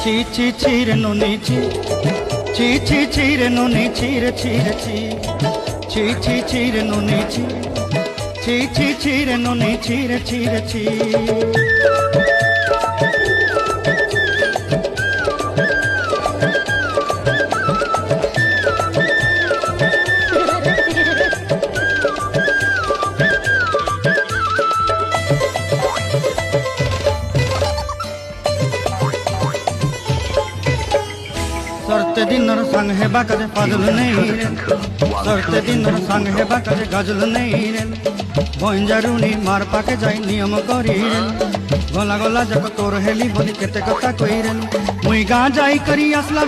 ছি ছি ছি রে নুনি ছি ছি ছি ছি রে নুনি ছি রে ছি রে ছি ছি ছি ছি রে নুনি ছি ছি ছি ছি রে নুনি ছি রে ছি রে ছি। सरते दिनर संग हेबा कदे फाजल नहीं रे सरते दिनर संग हेबा कदे गजल नहीं रे बंजारुनी मार पाके जाई नियम करी रे गला गला जक तोर हेली बोली केते कथा कई रे मुई गा जाई करी असला।